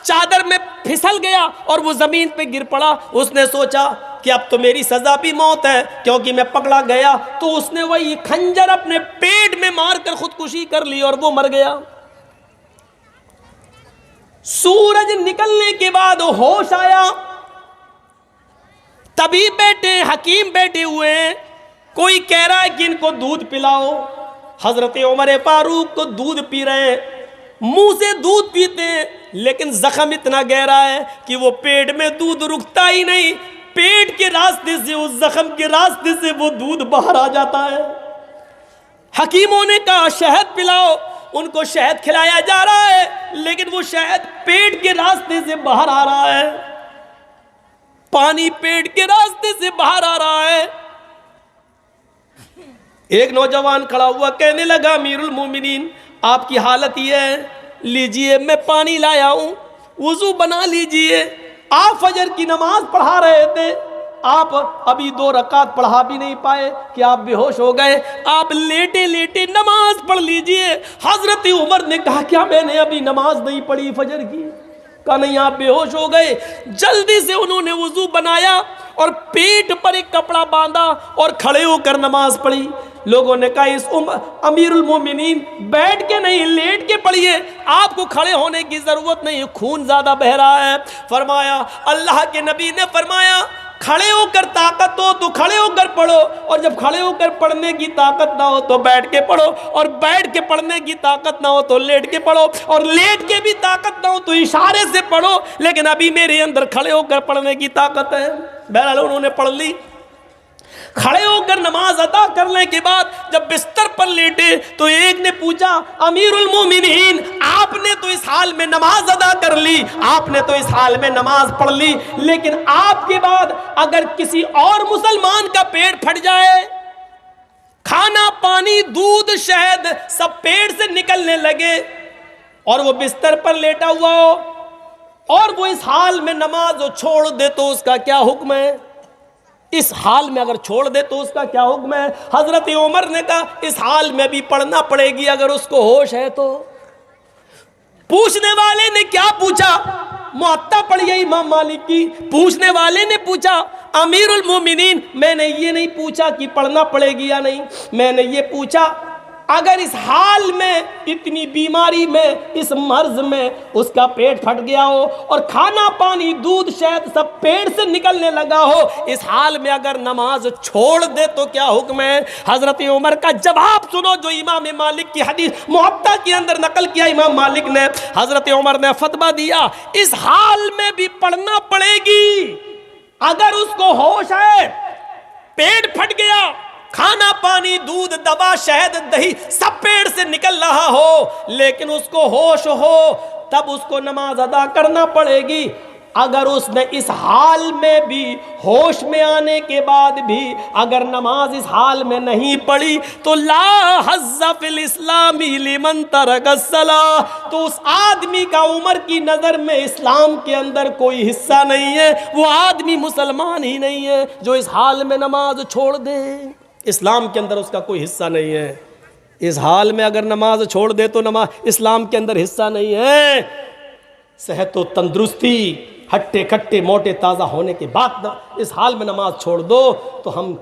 चादर में फिसल गया और वो जमीन पे गिर पड़ा। उसने सोचा कि अब तो मेरी सजा भी मौत है क्योंकि मैं पकड़ा गया, तो उसने वही खंजर अपने पेट में मारकर खुदकुशी कर ली और वो मर गया। सूरज निकलने के बाद होश आया, तभी बैठे हकीम बैठे हुए हैं, कोई कह रहा है कि इनको दूध पिलाओ। हजरत उमर फारूक को दूध पी रहे हैं, मुंह से दूध पीते हैं, लेकिन जख्म इतना गहरा है कि वो पेट में दूध रुकता ही नहीं, पेट के रास्ते से, उस जख्म के रास्ते से वो दूध बाहर आ जाता है। हकीमों ने कहा शहद पिलाओ, उनको शहद खिलाया जा रहा है, लेकिन वो शहद पेट के रास्ते से बाहर आ रहा है, पानी पेट के रास्ते से बाहर आ रहा है। एक नौजवान खड़ा हुआ, कहने लगा अमीरुल मोमिनीन आपकी हालत ये है, लीजिए मैं पानी लाया हूं, वुजू बना लीजिए। आप फजर की नमाज पढ़ा रहे थे, आप अभी 2 रकात पढ़ा भी नहीं पाए कि आप बेहोश हो गए, आप लेटे लेटे नमाज पढ़ लीजिए। हजरत उमर ने कहा क्या मैंने अभी नमाज नहीं पढ़ी फजर की? कहा नहीं, आप बेहोश हो गए। जल्दी से उन्होंने वुजू बनाया और पेट पर एक कपड़ा बांधा और खड़े होकर नमाज पढ़ी। लोगों ने कहा इस अमीरुल मोमिनीन बैठ के नहीं लेट के पढ़िए, आपको खड़े होने की जरूरत नहीं, खून ज्यादा बह रहा है। फरमाया, अल्लाह के नबी ने फरमाया खड़े होकर ताकत हो तो खड़े होकर पढ़ो, और जब खड़े होकर पढ़ने की ताकत ना हो तो बैठ के पढ़ो, और बैठ के पढ़ने की ताकत ना हो तो लेट के पढ़ो, और लेट के भी ताकत ना हो तो इशारे से पढ़ो, लेकिन अभी मेरे अंदर खड़े होकर पढ़ने की ताकत है। बहरहाल उन्होंने पढ़ ली। खड़े होकर नमाज अदा करने के बाद जब बिस्तर पर लेटे तो एक ने पूछा अमीरुल मोमिनीन आपने तो इस हाल में नमाज अदा कर ली, आपने तो इस हाल में नमाज पढ़ ली, लेकिन आपके बाद अगर किसी और मुसलमान का पेट फट जाए, खाना पानी दूध शहद सब पेट से निकलने लगे और वो बिस्तर पर लेटा हुआ हो और वो इस हाल में नमाज छोड़ दे तो उसका क्या हुक्म है? इस हाल में अगर छोड़ दे तो उसका क्या हुक्म है? हजरत उमर ने कहा इस हाल में भी पढ़ना पड़ेगी अगर उसको होश है तो। पूछने वाले ने क्या पूछा? मुअत्ता पढ़ी है इमाम मालिक की। पूछने वाले ने पूछा अमीरुल मोमिनीन मैंने ये नहीं पूछा कि पढ़ना पड़ेगी या नहीं, मैंने ये पूछा अगर इस हाल में, इतनी बीमारी में, इस मर्ज में उसका पेट फट गया हो और खाना पानी दूध शहद सब पेट से निकलने लगा हो, इस हाल में अगर नमाज छोड़ दे तो क्या हुक्म है? हजरत उमर का जवाब सुनो जो इमाम मालिक की हदीस मुअत्ता के अंदर नकल किया इमाम मालिक ने। हजरत उमर ने फतवा दिया इस हाल में भी पढ़ना पड़ेगी। अगर उसको होश है, पेट फट गया, खाना पानी दूध दवा शहद दही सब पेट से निकल रहा हो, लेकिन उसको होश हो, तब उसको नमाज अदा करना पड़ेगी। अगर उसने इस हाल में भी, होश में आने के बाद भी अगर नमाज इस हाल में नहीं पढ़ी तो ला हज़्ज़ फिल इस्लामी लिमन तरकस्सला, तो उस आदमी का उमर की नज़र में इस्लाम के अंदर कोई हिस्सा नहीं है, वो आदमी मुसलमान ही नहीं है जो इस हाल में नमाज छोड़ दे। इस्लाम के अंदर उसका कोई हिस्सा नहीं है। इस हाल में अगर नमाज छोड़ दे तो नमाज इस्लाम के अंदर हिस्सा नहीं है। सेहत व तंदुरुस्ती, हट्टे कट्टे मोटे ताज़ा होने के बाद इस हाल में नमाज छोड़ दो तो हम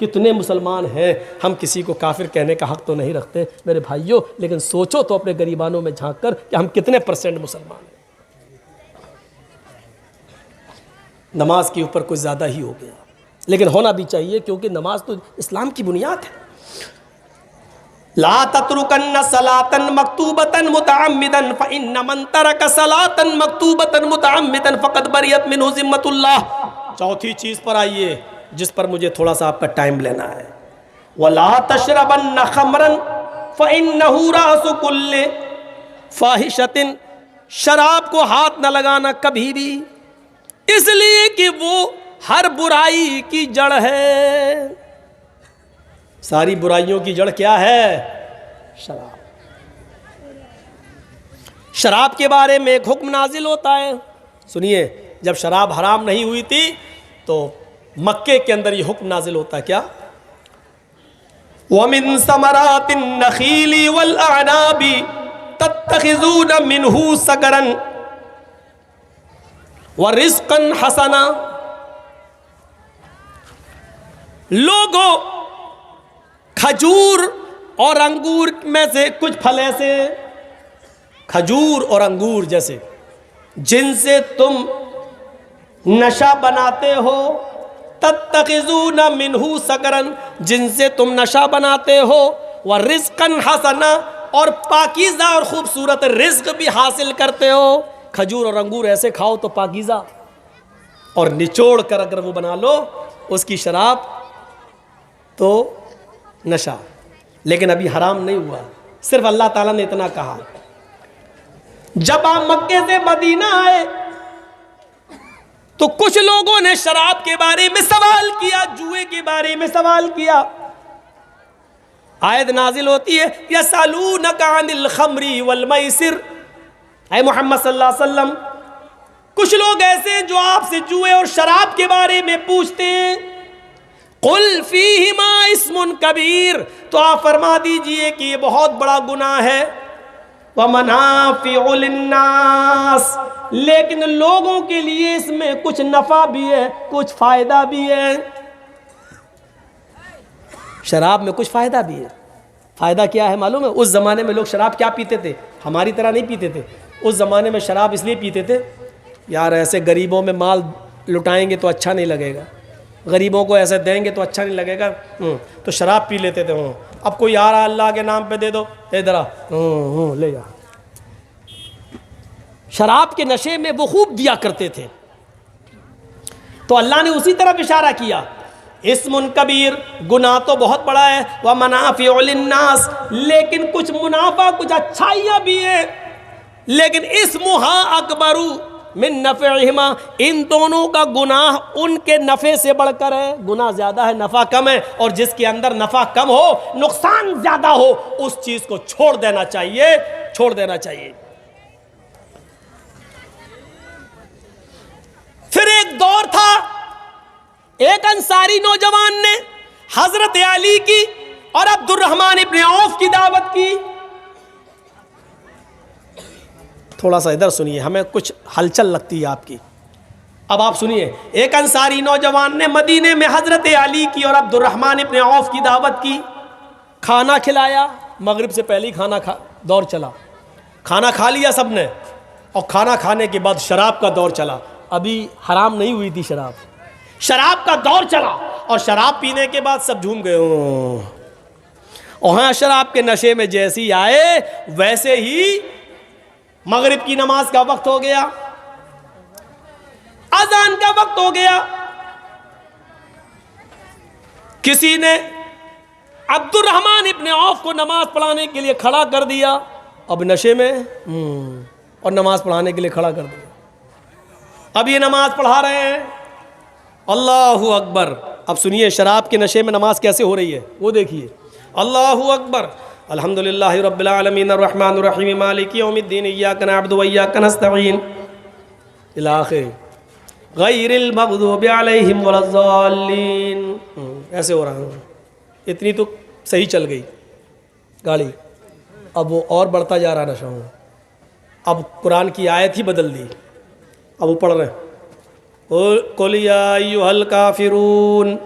कितने मुसलमान हैं। हम किसी को काफिर कहने का हक तो नहीं रखते मेरे भाइयों, लेकिन सोचो तो अपने गरीबानों में झांक कर कि हम कितने % मुसलमान हैं। नमाज के ऊपर कुछ ज़्यादा ही हो गया, लेकिन होना भी चाहिए क्योंकि नमाज तो इस्लाम की बुनियाद है। ला तत्रुकन्न सलातन मक्तूबतन मुतअम्मिदन फइन्न मन तरक सलातन मक्तूबतन मुतअम्मिदन फक़द बरियत मिन्हु ज़िम्मतुल्लाह। चौथी चीज़ पर आइए जिस पर मुझे थोड़ा सा आपका टाइम लेना है। वला तशरबन्न खमरन फइन्नहु रासु कुल्लि फाहिशतिन, शराब को हाथ न लगाना कभी भी, इसलिए कि वो हर बुराई की जड़ है। सारी बुराइयों की जड़ क्या है? शराब। शराब के बारे में एक हुक्म नाजिल होता है। सुनिए, जब शराब हराम नहीं हुई थी तो मक्के के अंदर ये हुक्म नाजिल होता है, क्या? वमिन समरातिन नखीली वल अनाबी तत्तखिज़ून मिन्हु सकरन व रिज़्क़न हसना। लोगों, खजूर और अंगूर में से कुछ फल ऐसे, खजूर और अंगूर जैसे, जिनसे तुम नशा बनाते हो, तत्तखिज़ून मिन्हु सकरन, जिनसे तुम नशा बनाते हो, व रिज़्क़न हसना, और पाकीज़ा और खूबसूरत रिज़्क़ भी हासिल करते हो। खजूर और अंगूर ऐसे खाओ तो पाकीज़ा, और निचोड़ कर अगर वो बना लो उसकी शराब तो नशा। लेकिन अभी हराम नहीं हुआ, सिर्फ अल्लाह ताला ने इतना कहा। जब आप मक्के से मदीना आए तो कुछ लोगों ने शराब के बारे में सवाल किया, जुए के बारे में सवाल किया। आयत नाजिल होती है, यसअलूनका अनिल खम्री वल मैसिर। ऐ मोहम्मद सल्लल्लाहु अलैहि वसल्लम, कुछ लोग ऐसे जो आपसे जुए और शराब के बारे में पूछते हैं। कुल फीहिमा इस्मुन कबीर, तो आप फरमा दीजिए कि ये बहुत बड़ा गुनाह है। व मनाफिउ लिन्नास, लेकिन लोगों के लिए इसमें कुछ नफा भी है, कुछ फायदा भी है। शराब में कुछ फायदा भी है। फायदा क्या है मालूम है? उस जमाने में लोग शराब क्या पीते थे? हमारी तरह नहीं पीते थे। उस जमाने में शराब इसलिए पीते थे, यार ऐसे गरीबों में माल लुटाएंगे तो अच्छा नहीं लगेगा, गरीबों को ऐसे देंगे तो अच्छा नहीं लगेगा, तो शराब पी लेते थे। अब कोई आ रहा अल्लाह के नाम पे दे दो, इधर आ, ले जा। शराब के नशे में वो खूब दिया करते थे। तो अल्लाह ने उसी तरफ इशारा किया, इस्मुन कबीर, गुनाह तो बहुत बड़ा है। व मनाफिउ लिन्नास, लेकिन कुछ मुनाफा, कुछ अच्छाइयाँ भी हैं। लेकिन इस्मुहा अकबरू मिन नफ़इहिमा, इन दोनों का गुनाह उनके नफ़े से बढ़कर है। गुनाह ज़्यादा है, नफ़ा कम है, और जिसके अंदर नफ़ा कम हो, नुकसान ज़्यादा हो, उस चीज़ को छोड़ देना चाहिए, छोड़ देना चाहिए। फिर एक दौर था, एक अंसारी नौजवान ने हजरत अली की और अब्दुर्रहमान इब्न औफ की दावत की। थोड़ा सा इधर सुनिए, हमें कुछ हलचल लगती है आपकी। अब आप सुनिए, एक अंसारी नौजवान ने मदीने में हजरत अली की और अब्दुर्रहमान इब्न औफ की दावत की। खाना खिलाया, मगरिब से पहले ही खाना दौर चला। खाना खा लिया सबने, और खाना खाने के बाद शराब का दौर चला। अभी हराम नहीं हुई थी शराब, शराब का दौर चला, और शराब पीने के बाद सब झूम गए। और हाँ, शराब के नशे में जैसे ही आए वैसे ही मगरिब की नमाज का वक्त हो गया, अजान का वक्त हो गया। किसी ने अब्दुर्रहमान इब्न औफ को नमाज पढ़ाने के लिए खड़ा कर दिया, अब नशे में, और नमाज पढ़ाने के लिए खड़ा कर दिया। अब ये नमाज पढ़ा रहे हैं, अल्लाहु अकबर। अब सुनिए शराब के नशे में नमाज कैसे हो रही है, वो देखिए। अल्लाहु अकबर, अल्हम्दुलिल्लाहि रब्बिल आलमीन अर्रहमानिर रहीम मालिकि यौमिद्दीन इय्याका नअबुदु व इय्याका नस्तईन इला आखिर गैरिल मग़दूबि अलैहिम वलज़्ज़ालीन। ऐसे हो रहा है। इतनी तो सही चल गई गाड़ी, अब वो और बढ़ता जा रहा नशा में। अब कुरान की आयत ही बदल दी, अब वो पढ़ रहे हैं कुल या अय्युहल काफिरून।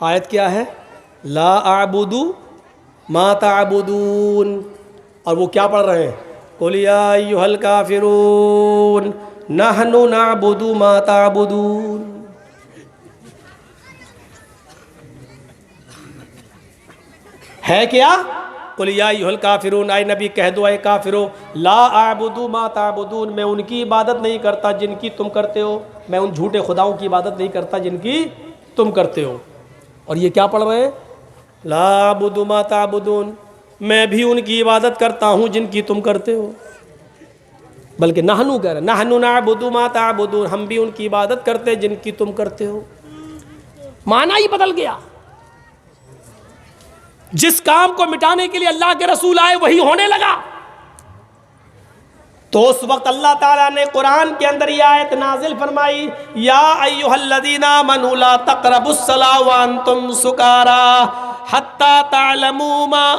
आयत क्या है, ला अअबुदु मा तअबुदून। और वो क्या पढ़ रहे हैं, कुल या अय्युहल काफिरून नहनु नअबुदु मा तअबुदून। है क्या, कुल या अय्युहल काफिरून, आए नबी कह दो आए काफिरो, ला अअबुदु मा तअबुदून, मैं उनकी इबादत नहीं करता जिनकी तुम करते हो, मैं उन झूठे खुदाओं की इबादत नहीं करता जिनकी तुम करते हो। और ये क्या पढ़ रहे हैं, ला अअबुदु मा तअबुदून, मैं भी उनकी इबादत करता हूँ जिनकी तुम करते हो। बल्कि नहनु कह रहे, नहनु नअबुदु मा तअबुदून, हम भी उनकी इबादत करते हैं जिनकी तुम करते हो। माना ही बदल गया। जिस काम को मिटाने के लिए अल्लाह के रसूल आए वही होने लगा। तो उस वक्त अल्लाह ताला ने कुरान के अंदर यह आयत नाजिल फरमाई, या अय्युहल्लज़ीना आमनू ला तक़रबुस्सलाह व अंतुम सुकारा हत्ता तअलमू मा,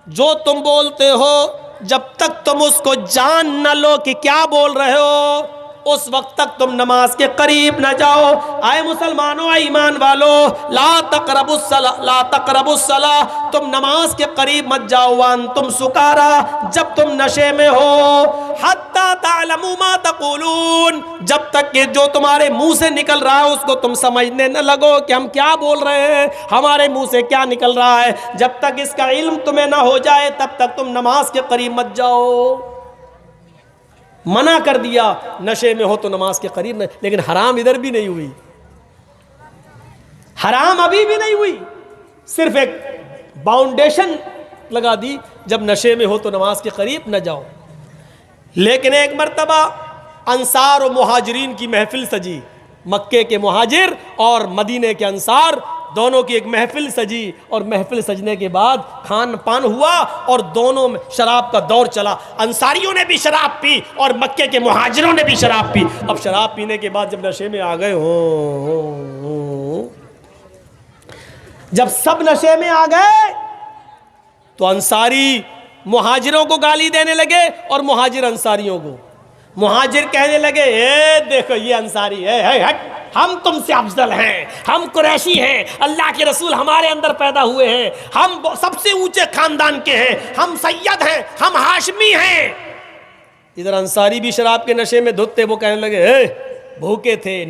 जो तुम बोलते हो जब तक तुम उसको जान न लो कि क्या बोल रहे हो, उस वक्त तक तुम नमाज के करीब न जाओ। आए मुसलमानों, आए ईमान वालों, ला तक़रबुस्सलाह, तुम नमाज के करीब मत जाओ, वान तुम सुकारा, जब तुम नशे में हो, हत्ता तअलमू मा तक़ूलून, जब तक कि जो तुम्हारे मुंह से निकल रहा है उसको तुम समझने न लगो कि हम क्या बोल रहे हैं, हमारे मुंह से क्या निकल रहा है। जब तक इसका इल्म तुम्हें ना हो जाए तब तक तुम नमाज के करीब मत जाओ। मना कर दिया, नशे में हो तो नमाज के करीब नहीं। लेकिन हराम इधर भी नहीं हुई, हराम अभी भी नहीं हुई, सिर्फ एक बाउंडेशन लगा दी, जब नशे में हो तो नमाज के करीब न जाओ। लेकिन एक मर्तबा अंसार और मुहाजिरीन की महफिल सजी, मक्के के मुहाजिर और मदीने के अंसार दोनों की एक महफिल सजी, और महफिल सजने के बाद खान पान हुआ और दोनों में शराब का दौर चला। अंसारियों ने भी शराब पी और मक्के के मुहाजिरों ने भी शराब पी। अब शराब पीने के बाद जब नशे में आ गए हो, जब सब नशे में आ गए तो अंसारी मुहाजिरों को गाली देने लगे और मुहाजिर अंसारियों को। मुहाजिर कहने लगे, ए देखो ये अंसारी है, हट, हम तुमसे अफजल हैं, हम कुरैशी हैं, अल्लाह के रसूल हमारे अंदर पैदा हुए हैं, हम सबसे ऊंचे खानदान के हैं, हम सैयद हैं, हम हाशमी हैं। इधर अंसारी भी शराब के नशे में धुत थे, वो कहने लगे, भूखे थे,